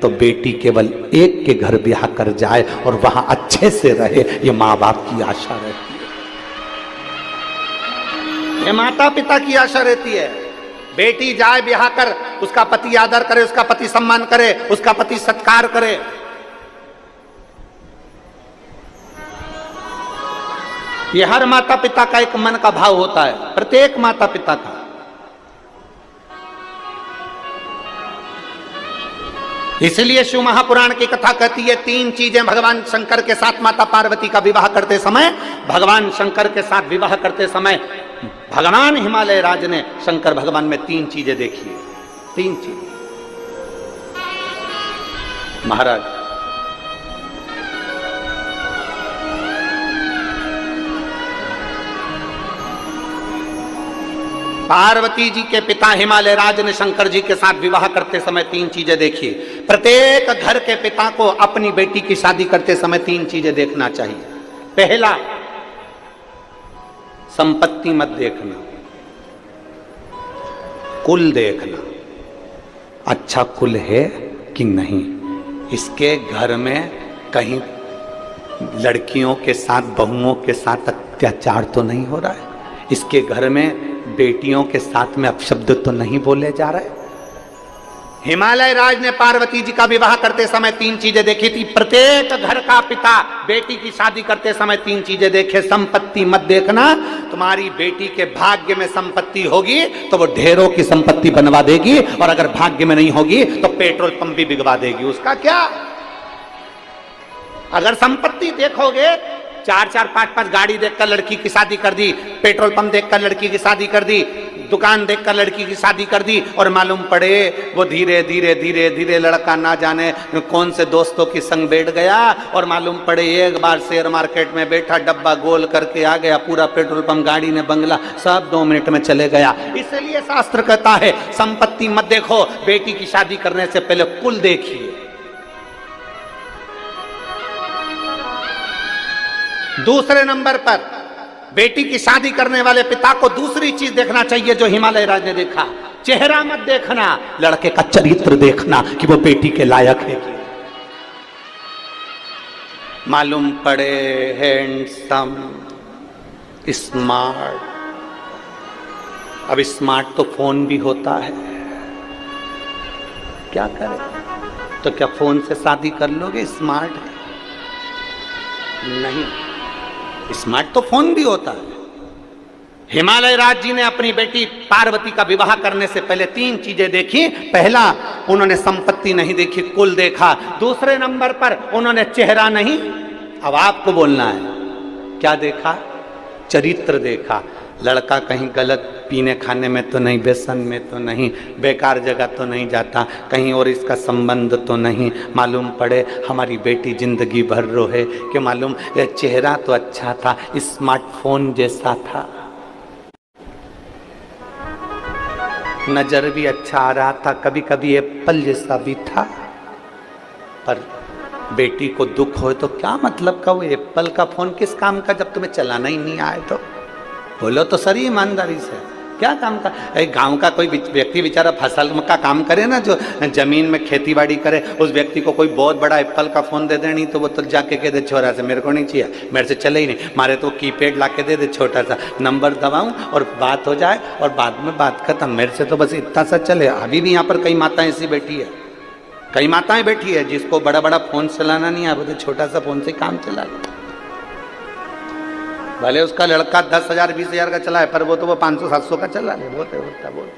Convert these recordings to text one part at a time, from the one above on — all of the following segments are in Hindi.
तो बेटी केवल एक के घर ब्याह कर जाए और वहां अच्छे से रहे, ये माँ बाप की आशा रहती है, ये माता पिता की आशा रहती है। बेटी जाए ब्याह कर, उसका पति आदर करे, उसका पति सम्मान करे, उसका पति सत्कार करे। ये हर माता पिता का एक मन का भाव होता है, प्रत्येक माता पिता का। इसलिए शिव महापुराण की कथा कहती है, तीन चीजें भगवान शंकर के साथ माता पार्वती का विवाह करते समय, भगवान शंकर के साथ विवाह करते समय भगवान हिमालय राज ने शंकर भगवान में तीन चीजें देखी है। तीन चीज महाराज, पार्वती जी के पिता हिमालय राज ने शंकर जी के साथ विवाह करते समय तीन चीजें देखी। प्रत्येक घर के पिता को अपनी बेटी की शादी करते समय तीन चीजें देखना चाहिए। पहला, संपत्ति मत देखना, कुल देखना, अच्छा कुल है कि नहीं, इसके घर में कहीं लड़कियों के साथ बहुओं के साथ अत्याचार तो नहीं हो रहा है, इसके घर में बेटियों के साथ में अपशब्द तो नहीं बोले जा रहे। हिमालय राज ने पार्वती जी का विवाह करते समय तीन चीजें देखी थी। प्रत्येक घर का पिता बेटी की शादी करते समय तीन चीजें देखे। संपत्ति मत देखना, तुम्हारी बेटी के भाग्य में संपत्ति होगी तो वो ढेरों की संपत्ति बनवा देगी, और अगर भाग्य में नहीं होगी तो पेट्रोल पंप भी बिगवा देगी, उसका क्या। अगर संपत्ति देखोगे, 4-4, 5-5 गाड़ी देखकर लड़की की शादी कर दी, पेट्रोल पंप देखकर लड़की की शादी कर दी, दुकान देखकर लड़की की शादी कर दी, और मालूम पड़े वो धीरे धीरे धीरे धीरे लड़का ना जाने कौन से दोस्तों की संग बैठ गया, और मालूम पड़े एक बार शेयर मार्केट में बैठा, डब्बा गोल करके आ गया, पूरा पेट्रोल पंप, गाड़ी ने बंगला सब 2 मिनट में चले गया। इसलिए शास्त्र कहता है संपत्ति मत देखो, बेटी की शादी करने से पहले कुल देखिए। दूसरे नंबर पर बेटी की शादी करने वाले पिता को दूसरी चीज देखना चाहिए जो हिमालय राज ने देखा। चेहरा मत देखना, लड़के का चरित्र देखना कि वो बेटी के लायक है कि मालूम पड़े हैंडसम, स्मार्ट। अब स्मार्ट तो फोन भी होता है, क्या करें, तो क्या फोन से शादी कर लोगे? स्मार्ट है नहीं, स्मार्ट तो फोन भी होता है। हिमालय राज जी ने अपनी बेटी पार्वती का विवाह करने से पहले तीन चीजें देखी। पहला, उन्होंने संपत्ति नहीं देखी, कुल देखा। दूसरे नंबर पर उन्होंने चेहरा नहीं, अब आपको बोलना है क्या देखा, चरित्र देखा। लड़का कहीं गलत पीने खाने में तो नहीं, व्यसन में तो नहीं, बेकार जगह तो नहीं जाता, कहीं और इसका संबंध तो नहीं। मालूम पड़े हमारी बेटी जिंदगी भर रोहे कि मालूम चेहरा तो अच्छा था, स्मार्टफोन जैसा था, नजर भी अच्छा आ रहा था, कभी कभी एप्पल जैसा भी था। पर बेटी को दुख हो तो क्या मतलब का वो एप्पल का फोन किस काम का जब तुम्हें चलाना ही नहीं आए? तो बोलो तो सही ईमानदारी से, क्या काम का? गांव का कोई व्यक्ति बेचारा फसल का काम करे ना, जो जमीन में खेती बाड़ी करे, उस व्यक्ति को कोई बहुत बड़ा एप्पल का फोन दे देनी तो वो तो जाके कह दे छोरा से मेरे को नहीं चाहिए, मेरे से चले ही नहीं, मारे तो कीपैड ला के दे दे, छोटा सा नंबर दबाऊं और बात हो जाए और बाद में बात खत्म। मेरे से तो बस इतना सा चले। अभी भी यहाँ पर कई माताएं ऐसी बैठी है, कई माताएं बैठी है जिसको बड़ा बड़ा फोन चलाना नहीं आता, तो छोटा सा फोन से काम चला ले। भले उसका लड़का 10,000 20,000 का चला है, पर वो तो वो 500-700 का चला ले। बहुत है बहुत।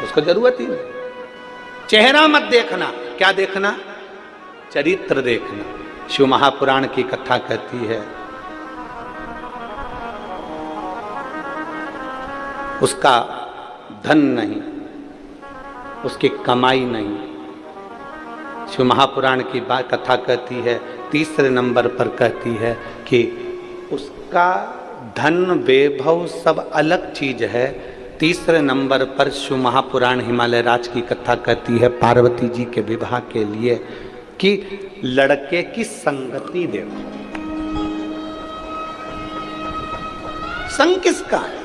उसको जरूरत ही नहीं। चेहरा मत देखना, क्या देखना, चरित्र देखना। शिव महापुराण की कथा कहती है उसका धन नहीं, उसकी कमाई नहीं। शिव महापुराण की बात कथा कहती है, तीसरे नंबर पर कहती है कि उसका धन वैभव सब अलग चीज है। तीसरे नंबर पर शिव महापुराण हिमालय राज की कथा कहती है पार्वती जी के विवाह के लिए कि लड़के की संगति देखो, संग किसका है।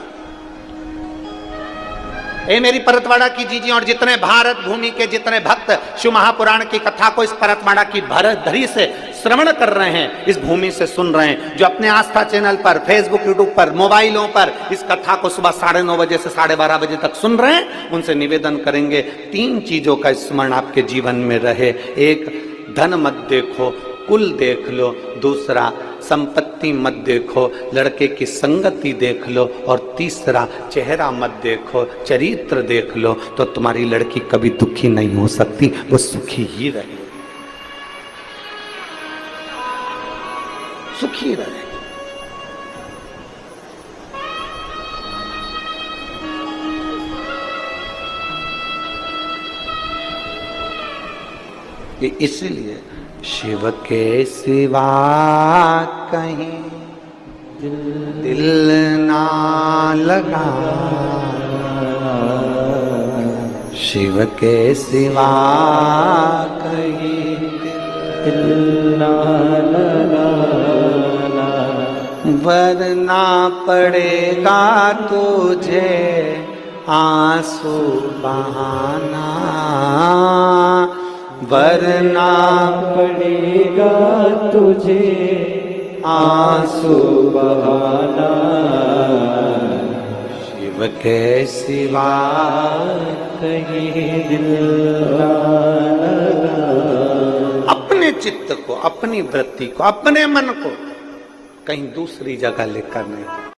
ए मेरी परतवाड़ा की जीजी और जितने भारत भूमि के जितने भक्त शिव महापुराण की कथा को इस परतवाड़ा की धरी से श्रवण कर रहे हैं, इस भूमि से सुन रहे हैं, जो अपने आस्था चैनल पर, फेसबुक, यूट्यूब पर, मोबाइलों पर इस कथा को सुबह 9:30 बजे से 12:30 बजे तक सुन रहे हैं, उनसे निवेदन करेंगे 3 चीजों का स्मरण आपके जीवन में रहे। एक, धन मत देखो, कुल देख लो। दूसरा, संपत्ति मत देखो, लड़के की संगति देख लो। और तीसरा, चेहरा मत देखो, चरित्र देख लो। तो तुम्हारी लड़की कभी दुखी नहीं हो सकती, वो सुखी ही रहेगी, सुखी रहेगी। इसलिए शिव के सिवा कहीं दिल ना लगा, शिव के सिवा कहीं दिल ना लगा, वरना पड़ेगा तुझे आंसू बहाना, वरना पड़ेगा तुझे आंसू बहाना, शिव के सिवा कहीं दिल ना लगा। अपने चित्त को, अपनी वृत्ति को, अपने मन को कहीं दूसरी जगह लेकर नहीं।